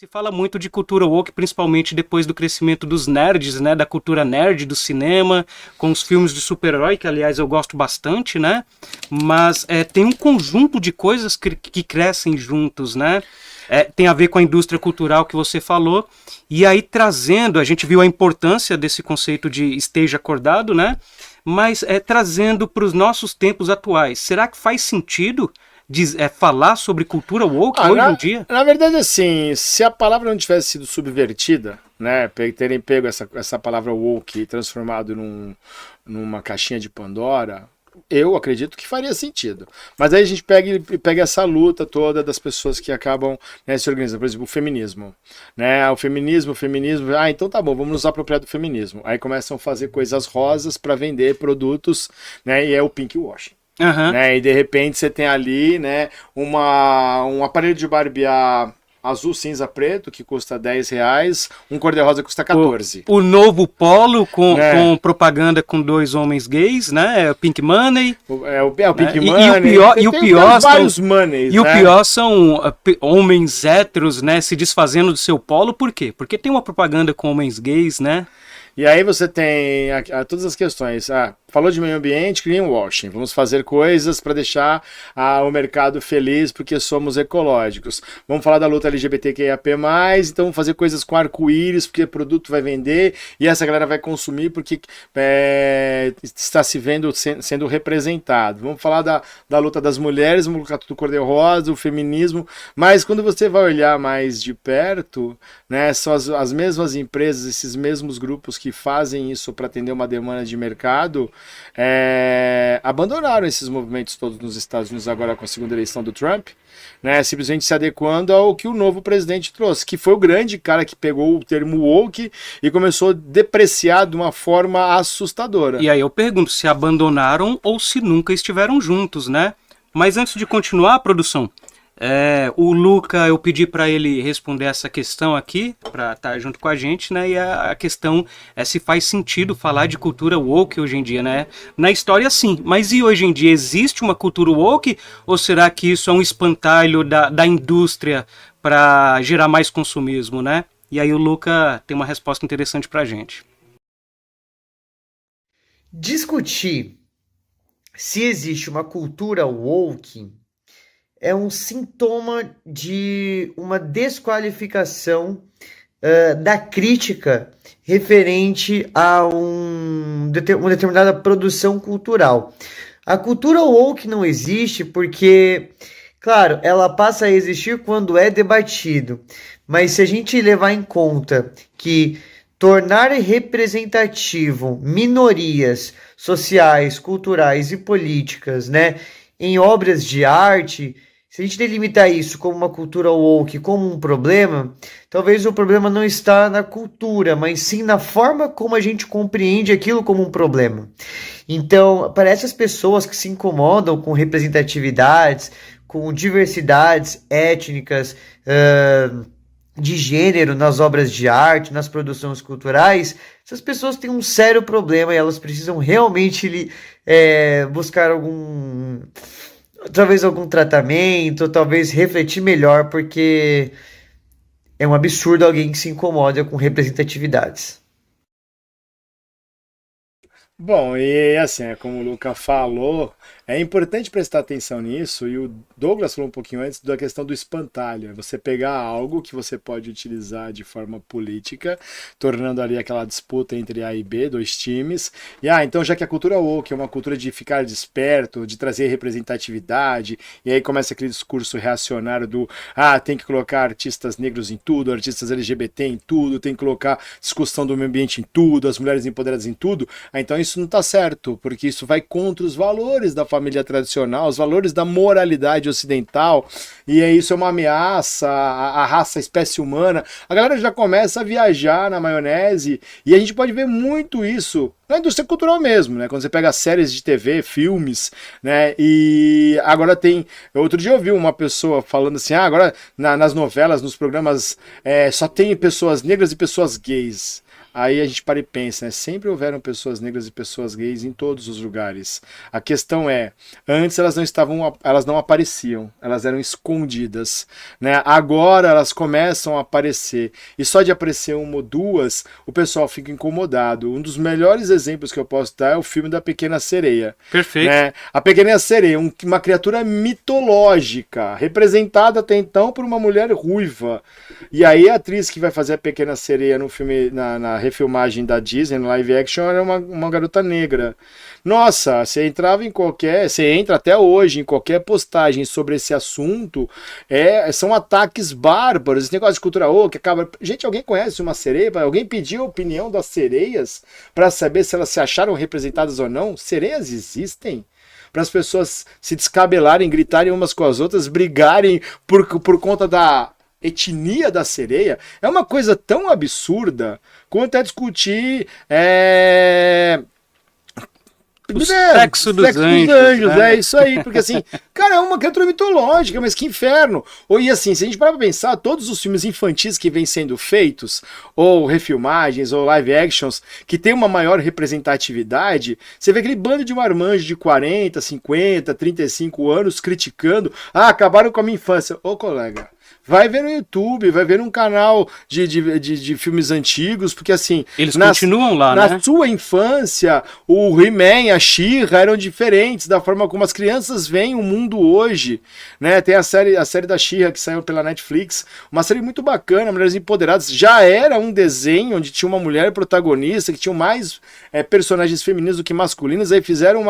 Se fala muito de cultura woke, principalmente depois do crescimento dos nerds, né, da cultura nerd do cinema, com os filmes de super-herói, que aliás eu gosto bastante, né, mas tem um conjunto de coisas que crescem juntos, né, tem a ver com a indústria cultural que você falou, e aí trazendo, a gente viu a importância desse conceito de esteja acordado, né, mas trazendo para os nossos tempos atuais, será que faz sentido falar sobre cultura woke hoje em dia? Na verdade, assim, se a palavra não tivesse sido subvertida, né, terem pego essa palavra woke e transformado numa caixinha de Pandora, eu acredito que faria sentido. Mas aí a gente pega essa luta toda das pessoas que acabam, né, se organizando. Por exemplo, o feminismo. Né? O feminismo. Então tá bom, vamos nos apropriar do feminismo. Aí começam a fazer coisas rosas para vender produtos, né, e é o pink washing. Uhum. Né? E de repente você tem ali, né, um aparelho de barbear azul, cinza, preto, que custa R$10, um cor-de-rosa custa 14. O novo Polo com propaganda com 2 homens gays, né? O Pink Money. O Pink Money. E o pior vários moneys, e o pior são homens héteros, né, se desfazendo do seu polo. Por quê? Porque tem uma propaganda com homens gays, né? E aí você tem todas as questões. Falou de meio ambiente, greenwashing. Vamos fazer coisas para deixar o mercado feliz porque somos ecológicos. Vamos falar da luta LGBTQIAP+, então vamos fazer coisas com arco-íris porque o produto vai vender e essa galera vai consumir porque está se vendo sendo representado. Vamos falar da luta das mulheres, vamos colocar tudo cor-de-rosa, o feminismo. Mas quando você vai olhar mais de perto, né, são as mesmas empresas, esses mesmos grupos que fazem isso para atender uma demanda de mercado, abandonaram esses movimentos todos nos Estados Unidos agora com a segunda eleição do Trump, né, simplesmente se adequando ao que o novo presidente trouxe, que foi o grande cara que pegou o termo woke e começou a depreciar de uma forma assustadora. E aí eu pergunto se abandonaram ou se nunca estiveram juntos, né? Mas antes de continuar a produção, o Luca, eu pedi para ele responder essa questão aqui, para estar junto com a gente, né? E a questão é se faz sentido falar de cultura woke hoje em dia, né? Na história, sim, mas e hoje em dia existe uma cultura woke? Ou será que isso é um espantalho da indústria para gerar mais consumismo, né? E aí o Luca tem uma resposta interessante para a gente. Discutir se existe uma cultura woke é um sintoma de uma desqualificação da crítica referente a uma determinada produção cultural. A cultura woke não existe porque, claro, ela passa a existir quando é debatido, mas se a gente levar em conta que tornar representativo minorias sociais, culturais e políticas, né, em obras de arte, se a gente delimitar isso como uma cultura woke, como um problema, talvez o problema não está na cultura, mas sim na forma como a gente compreende aquilo como um problema. Então, para essas pessoas que se incomodam com representatividades, com diversidades étnicas, de gênero nas obras de arte, nas produções culturais, essas pessoas têm um sério problema e elas precisam realmente buscar talvez algum tratamento, talvez refletir melhor, porque é um absurdo alguém que se incomoda com representatividades. Bom, e assim, como o Luca falou, é importante prestar atenção nisso, e o Douglas falou um pouquinho antes da questão do espantalho. É você pegar algo que você pode utilizar de forma política, tornando ali aquela disputa entre A e B, 2 times, e então já que a cultura woke é uma cultura de ficar desperto, de trazer representatividade, e aí começa aquele discurso reacionário do tem que colocar artistas negros em tudo, artistas LGBT em tudo, tem que colocar discussão do meio ambiente em tudo, as mulheres empoderadas em tudo, então isso não está certo, porque isso vai contra os valores da família tradicional, os valores da moralidade ocidental, e isso é uma ameaça à raça, à espécie humana. A galera já começa a viajar na maionese, e a gente pode ver muito isso na indústria cultural mesmo, né? Quando você pega séries de TV, filmes, né? E agora outro dia eu vi uma pessoa falando assim, agora nas novelas, nos programas, só tem pessoas negras e pessoas gays. aí a gente para e pensa, né? Sempre houveram pessoas negras e pessoas gays em todos os lugares. A questão é, antes elas não apareciam, elas eram escondidas, né? Agora elas começam a aparecer, e só de aparecer uma ou duas, o pessoal fica incomodado. Um dos melhores exemplos que eu posso dar é o filme da Pequena Sereia. Perfeito. Né? A Pequena Sereia, uma criatura mitológica, representada até então por uma mulher ruiva. E aí a atriz que vai fazer a Pequena Sereia no filme, na refilmagem da Disney, no live action, era uma garota negra. Nossa, você entra até hoje em qualquer postagem sobre esse assunto, são ataques bárbaros, esse negócio de cultura que acaba... Gente, alguém conhece uma sereia? Alguém pediu a opinião das sereias para saber se elas se acharam representadas ou não? Sereias existem? Para as pessoas se descabelarem, gritarem umas com as outras, brigarem por conta da etnia da sereia, é uma coisa tão absurda quanto é discutir o sexo dos anjos, né? É isso aí, porque assim, cara, é uma criatura mitológica, mas que inferno. E assim, se a gente parar pra pensar, todos os filmes infantis que vêm sendo feitos, ou refilmagens, ou live actions, que tem uma maior representatividade, você vê aquele bando de marmanjos de 40, 50, 35 anos criticando, acabaram com a minha infância. Ô, colega, vai ver no YouTube, vai ver num canal de filmes antigos, porque assim... Eles continuam lá, né? Na sua infância, o He-Man, a She-Ra eram diferentes da forma como as crianças veem o mundo hoje, né? Tem a série da She-Ra que saiu pela Netflix, uma série muito bacana, Mulheres Empoderadas. Já era um desenho onde tinha uma mulher protagonista, que tinha mais personagens femininos do que masculinos, aí fizeram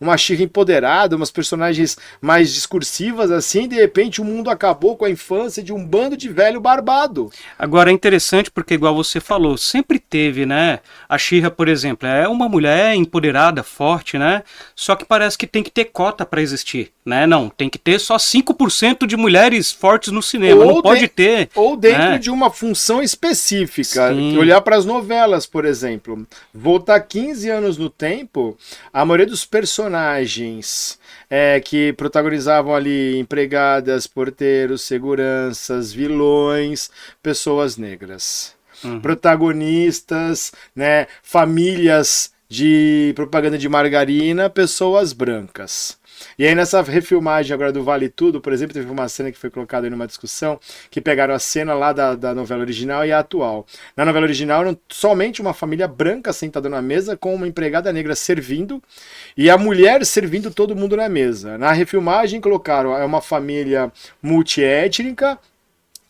uma She-Ra empoderada, umas personagens mais discursivas, assim, de repente o mundo acabou com a infância de um bando de velho barbado. Agora é interessante porque, igual você falou, sempre teve, né? A She-Ra, por exemplo, é uma mulher empoderada, forte, né? Só que parece que tem que ter cota para existir, né? Não, tem que ter só 5% de mulheres fortes no cinema, não pode ter. Ou dentro de uma função específica. Sim. Olhar para as novelas, por exemplo. Voltar 15 anos no tempo, a maioria dos personagens que protagonizavam ali empregadas, porteiros, seguranças, vilões, pessoas negras. Protagonistas, né, famílias de propaganda de margarina, pessoas brancas. E aí nessa refilmagem agora do Vale Tudo, por exemplo, teve uma cena que foi colocada aí numa discussão, que pegaram a cena lá da novela original e a atual. Na novela original era somente uma família branca sentada na mesa com uma empregada negra servindo e a mulher servindo todo mundo na mesa. Na refilmagem colocaram uma família multiétnica,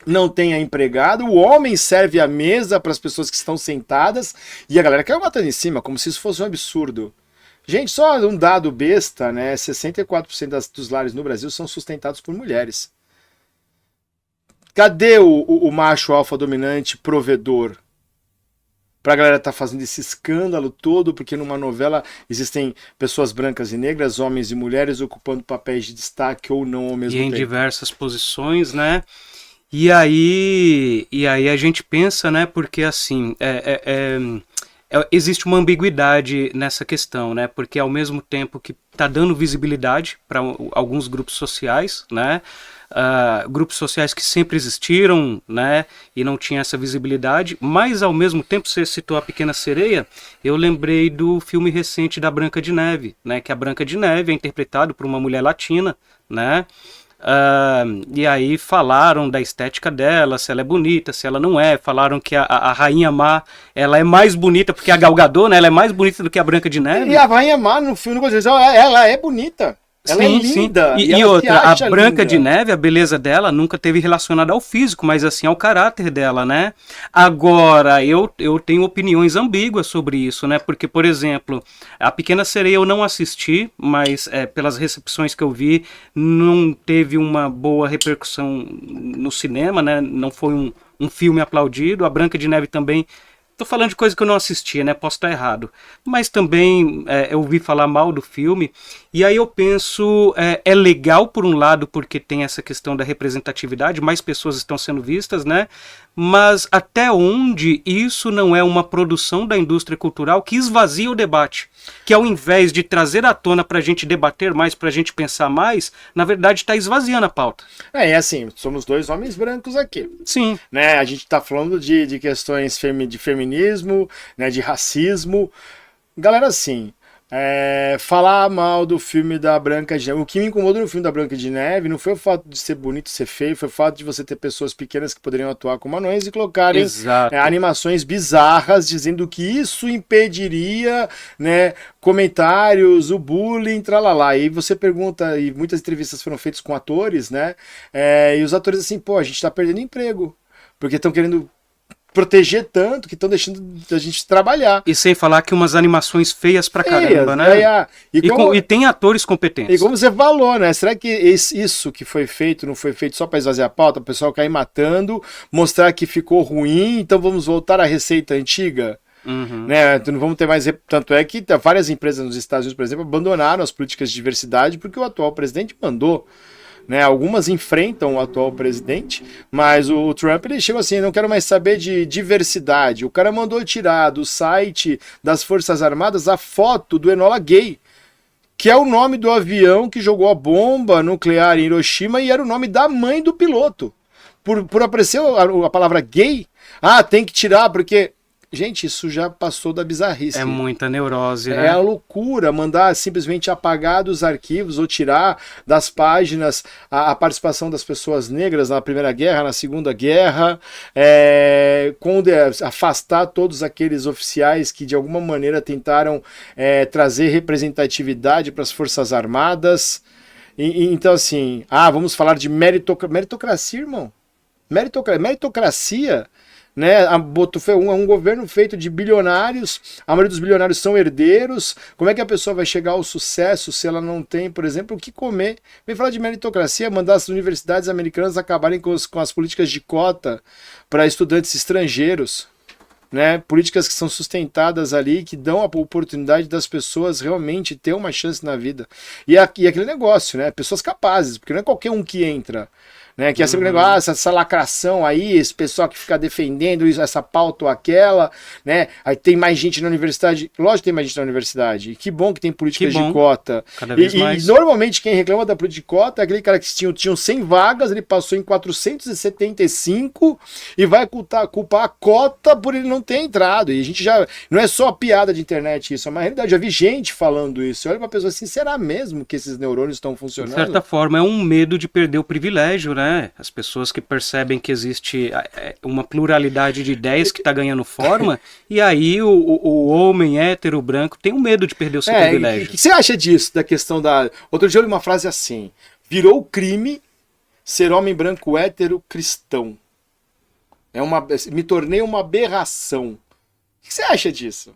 não tem a empregada, o homem serve a mesa para as pessoas que estão sentadas e a galera caiu matando em cima, como se isso fosse um absurdo. Gente, só um dado besta, né? 64% dos lares no Brasil são sustentados por mulheres. Cadê o macho alfa dominante provedor? Pra galera tá fazendo esse escândalo todo, porque numa novela existem pessoas brancas e negras, homens e mulheres, ocupando papéis de destaque ou não ao mesmo tempo. E em diversas posições, né? E aí a gente pensa, né? Porque assim, existe uma ambiguidade nessa questão, né? Porque ao mesmo tempo que está dando visibilidade para alguns grupos sociais, né? Grupos sociais que sempre existiram, né? E não tinha essa visibilidade, mas ao mesmo tempo, você citou a Pequena Sereia, eu lembrei do filme recente da Branca de Neve, né? Que a Branca de Neve é interpretada por uma mulher latina, né? E aí falaram da estética dela, se ela é bonita, se ela não é. Falaram que a Rainha Má, ela é mais bonita, porque a Gal Gadot, né, ela é mais bonita do que a Branca de Neve. E a Rainha Má no filme ela é bonita. Ela é linda. E outra, a Branca de Neve, a beleza dela nunca teve relacionada ao físico, mas assim ao caráter dela, né? Agora, eu tenho opiniões ambíguas sobre isso, né? Porque, por exemplo, a Pequena Sereia eu não assisti, mas pelas recepções que eu vi, não teve uma boa repercussão no cinema, né? Não foi um filme aplaudido. A Branca de Neve também... Tô falando de coisa que eu não assisti, né? Posso estar errado. Mas também eu ouvi falar mal do filme. E aí eu penso, é legal por um lado, porque tem essa questão da representatividade, mais pessoas estão sendo vistas, né? Mas até onde isso não é uma produção da indústria cultural que esvazia o debate? que ao invés de trazer à tona pra gente debater mais, pra gente pensar mais, na verdade tá esvaziando a pauta. É assim, somos dois homens brancos aqui. Sim. Né? A gente tá falando de questões de feminismo, né? De racismo. Galera, assim, falar mal do filme da Branca de Neve. O que me incomodou no filme da Branca de Neve não foi o fato de ser bonito, ser feio, foi o fato de você ter pessoas pequenas que poderiam atuar como anões e colocarem animações bizarras dizendo que isso impediria, né, comentários, o bullying, tralalá. E você pergunta, e muitas entrevistas foram feitas com atores, né? E os atores assim, pô, a gente tá perdendo emprego, porque estão querendo proteger tanto que estão deixando a gente trabalhar. E sem falar que umas animações feias pra caramba, né? E tem atores competentes. E como você falou, né? Será que isso que foi feito não foi feito só para esvaziar a pauta, o pessoal cair matando, mostrar que ficou ruim, então vamos voltar à receita antiga? Uhum. Né? Não vamos ter mais. Tanto é que várias empresas nos Estados Unidos, por exemplo, abandonaram as políticas de diversidade porque o atual presidente mandou. Né, algumas enfrentam o atual presidente, mas o Trump ele chegou assim, não quero mais saber de diversidade. O cara mandou tirar do site das Forças Armadas a foto do Enola Gay, que é o nome do avião que jogou a bomba nuclear em Hiroshima e era o nome da mãe do piloto. Por aparecer a palavra gay, tem que tirar porque... Gente, isso já passou da bizarrice. É muita neurose, né? É a loucura mandar simplesmente apagar dos arquivos ou tirar das páginas a participação das pessoas negras na Primeira Guerra, na Segunda Guerra, afastar todos aqueles oficiais que de alguma maneira tentaram trazer representatividade para as Forças Armadas. Então, assim, vamos falar de meritocracia, irmão. Meritocracia. Né, um governo feito de bilionários, a maioria dos bilionários são herdeiros. Como é que a pessoa vai chegar ao sucesso se ela não tem, por exemplo, o que comer? Vem falar de meritocracia, mandar as universidades americanas acabarem com as políticas de cota para estudantes estrangeiros, né? Políticas que são sustentadas ali, que dão a oportunidade das pessoas realmente ter uma chance na vida. E aquele negócio, né? Pessoas capazes, porque não é qualquer um que entra. Né, que é sempre um negócio, essa lacração aí, esse pessoal que fica defendendo isso, essa pauta ou aquela, né? Aí tem mais gente na universidade, lógico que tem mais gente na universidade, e que bom que tem políticas de cota. Cada vez mais. E normalmente quem reclama da política de cota é aquele cara que tinham 100 vagas, ele passou em 475 e vai culpar a cota por ele não ter entrado. E a gente já, não é só piada de internet isso, é uma realidade, já vi gente falando isso. Olha pra pessoa assim, será mesmo que esses neurônios estão funcionando? De certa forma é um medo de perder o privilégio, né? As pessoas que percebem que existe uma pluralidade de ideias que está ganhando forma, e aí o homem hétero branco tem um medo de perder o seu privilégio. O que você acha disso, da questão da... Outro dia eu li uma frase assim, virou crime ser homem branco hétero cristão. Me tornei uma aberração. O que você acha disso?